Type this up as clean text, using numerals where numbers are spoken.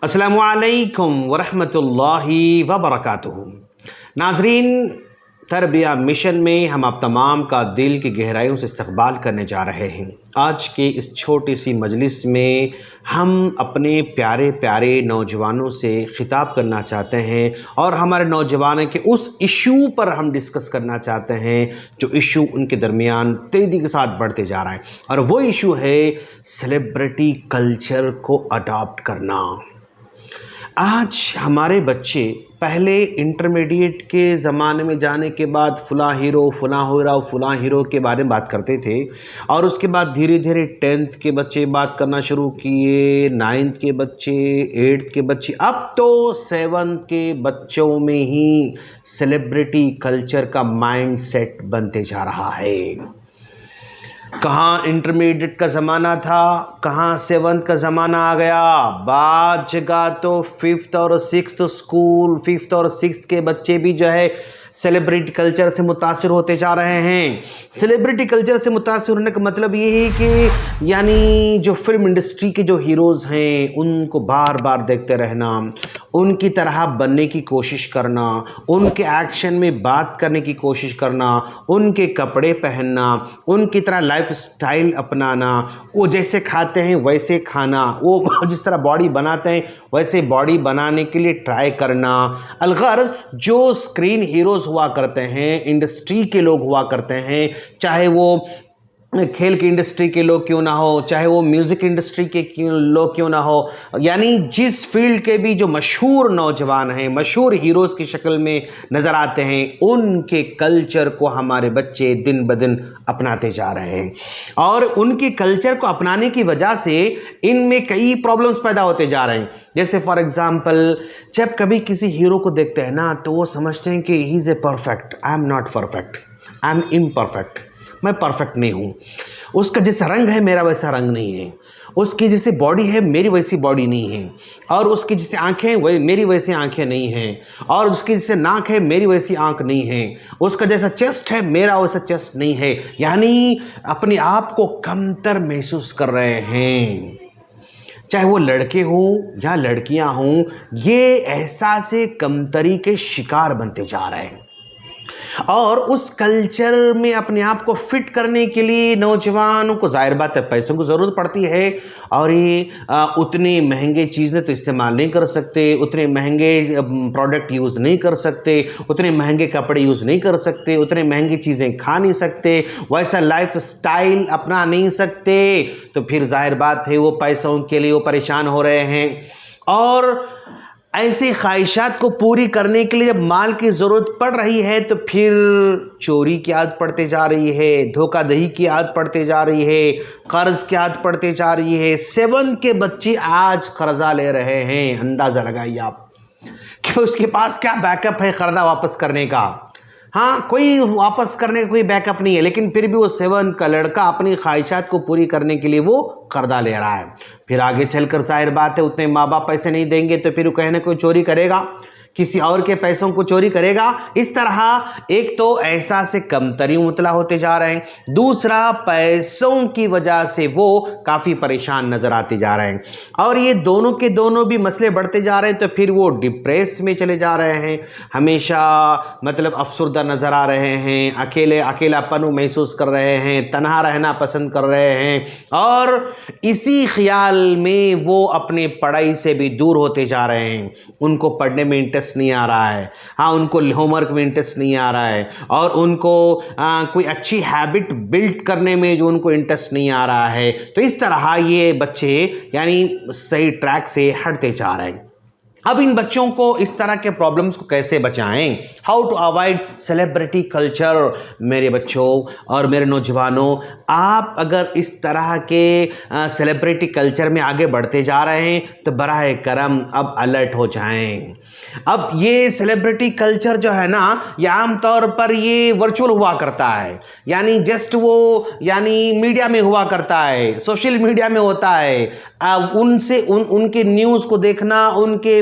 السلام علیکم ورحمۃ اللہ وبرکاتہ۔ ناظرین، تربیہ مشن میں ہم آپ تمام کا دل کی گہرائیوں سے استقبال کرنے جا رہے ہیں۔ آج کے اس چھوٹی سی مجلس میں ہم اپنے پیارے پیارے نوجوانوں سے خطاب کرنا چاہتے ہیں اور ہمارے نوجوانوں کے اس ایشو پر ہم ڈسکس کرنا چاہتے ہیں جو ایشو ان کے درمیان تیزی کے ساتھ بڑھتے جا رہا ہے، اور وہ ایشو ہے سیلیبریٹی کلچر کو اڈاپٹ کرنا۔ آج ہمارے بچے پہلے انٹرمیڈیٹ کے زمانے میں جانے کے بعد فلاں ہیرو کے بارے میں بات کرتے تھے، اور اس کے بعد دھیرے دھیرے 10th کے بچے بات کرنا شروع کیے، 9th کے بچے، 8th کے بچے، اب تو 7th کے بچوں میں ہی سیلیبریٹی کلچر کا مائنڈ سیٹ بنتے جا رہا ہے۔ کہاں انٹرمیڈیٹ کا زمانہ تھا، کہاں 7th کا زمانہ آ گیا۔ بعض جگہ تو 5th اور 6th اسکول، 5th اور 6th کے بچے بھی جو ہے سیلیبریٹی کلچر سے متاثر ہوتے جا رہے ہیں۔ سیلیبریٹی کلچر سے متاثر ہونے کا مطلب یہ ہے کہ یعنی جو فلم انڈسٹری کے جو ہیروز ہیں ان کو بار بار دیکھتے رہنا، ان کی طرح بننے کی کوشش کرنا، ان کے ایکشن میں بات کرنے کی کوشش کرنا، ان کے کپڑے پہننا، ان کی طرح لائف سٹائل اپنانا، وہ جیسے کھاتے ہیں ویسے کھانا، وہ جس طرح باڈی بناتے ہیں ویسے باڈی بنانے کے لیے ٹرائی کرنا۔ الغرض جو اسکرین ہیروز ہوا کرتے ہیں، انڈسٹری کے لوگ ہوا کرتے ہیں، چاہے وہ کھیل کی انڈسٹری کے لوگ کیوں نہ ہو، چاہے وہ میوزک انڈسٹری کے لوگ کیوں نہ ہو، یعنی جس فیلڈ کے بھی جو مشہور نوجوان ہیں، مشہور ہیروز کی شکل میں نظر آتے ہیں، ان کے کلچر کو ہمارے بچے دن بدن اپناتے جا رہے ہیں، اور ان کے کلچر کو اپنانے کی وجہ سے ان میں کئی پرابلمز پیدا ہوتے جا رہے ہیں۔ جیسے فار ایگزامپل، جب کبھی کسی ہیرو کو دیکھتے ہیں نا تو وہ سمجھتے ہیں کہ he is a perfect, I am not perfect, I am imperfect, میں پرفیکٹ نہیں ہوں، اس کا جیسا رنگ ہے میرا ویسا رنگ نہیں ہے، اس کی جیسے باڈی ہے میری ویسی باڈی نہیں ہے، اور اس کی جیسے آنکھیں میری ویسی آنکھیں نہیں ہیں، اور اس کی جیسے ناک ہے میری ویسی آنکھ نہیں ہے، اس کا جیسا چیسٹ ہے میرا ویسا چیسٹ نہیں ہے، یعنی اپنے آپ کو کمتر محسوس کر رہے ہیں۔ چاہے وہ لڑکے ہوں یا لڑکیاں ہوں، یہ احساس کمتری کے شکار بنتے جا رہے ہیں، اور اس کلچر میں اپنے آپ کو فٹ کرنے کے لیے نوجوانوں کو ظاہر بات ہے پیسوں کی ضرورت پڑتی ہے، اور یہ اتنے مہنگے چیزیں تو استعمال نہیں کر سکتے، اتنے مہنگے پروڈکٹ یوز نہیں کر سکتے، اتنے مہنگے کپڑے یوز نہیں کر سکتے، اتنے مہنگی چیزیں کھا نہیں سکتے، ویسا لائف سٹائل اپنا نہیں سکتے، تو پھر ظاہر بات ہے وہ پیسوں کے لیے وہ پریشان ہو رہے ہیں، اور ایسی خواہشات کو پوری کرنے کے لیے جب مال کی ضرورت پڑ رہی ہے تو پھر چوری کی عادت پڑتے جا رہی ہے، دھوکہ دہی کی عادت پڑتے جا رہی ہے، قرض کی عادت پڑتے جا رہی ہے۔ 7 کے بچے آج قرضہ لے رہے ہیں، اندازہ لگائیے آپ کہ اس کے پاس کیا بیک اپ ہے قرضہ واپس کرنے کا۔ ہاں، کوئی واپس کرنے کا کوئی بیک اپ نہیں ہے، لیکن پھر بھی وہ 7 کا لڑکا اپنی خواہشات کو پوری کرنے کے لیے وہ قرضہ لے رہا ہے۔ پھر آگے چل کر ظاہر بات ہے اتنے ماں باپ پیسے نہیں دیں گے تو پھر وہ کہیں نہ کوئی چوری کرے گا، کسی اور کے پیسوں کو چوری کرے گا۔ اس طرح ایک تو احساس کمتری مبتلا ہوتے جا رہے ہیں، دوسرا پیسوں کی وجہ سے وہ کافی پریشان نظر آتے جا رہے ہیں، اور یہ دونوں کے دونوں بھی مسئلے بڑھتے جا رہے ہیں، تو پھر وہ ڈپریس میں چلے جا رہے ہیں، ہمیشہ مطلب افسردہ نظر آ رہے ہیں، اکیلا پن محسوس کر رہے ہیں، تنہا رہنا پسند کر رہے ہیں، اور اسی خیال میں وہ اپنے پڑھائی سے بھی دور ہوتے جا رہے ہیں۔ ان کو پڑھنے میں انٹرسٹ نہیں آ رہا ہے، ہاں ان کو ہوم ورک میں انٹرسٹ نہیں آ رہا ہے، اور ان کو کوئی اچھی ہیبٹ بلڈ کرنے میں جو ان کو انٹرسٹ نہیں آ رہا ہے، تو اس طرح یہ بچے یعنی صحیح ٹریک سے ہٹتے جا رہے ہیں۔ اب ان بچوں کو اس طرح کے پرابلمز کو کیسے بچائیں؟ How to avoid celebrity culture? میرے بچوں اور میرے نوجوانوں، آپ اگر اس طرح کے سیلیبریٹی کلچر میں آگے بڑھتے جا رہے ہیں تو براہ کرم اب الرٹ ہو جائیں۔ اب یہ سیلیبریٹی کلچر جو ہے نا، یہ عام طور پر یہ ورچوئل ہوا کرتا ہے، یعنی جسٹ وہ یعنی میڈیا میں ہوا کرتا ہے، سوشل میڈیا میں ہوتا ہے، ان کے نیوز کو دیکھنا، ان کے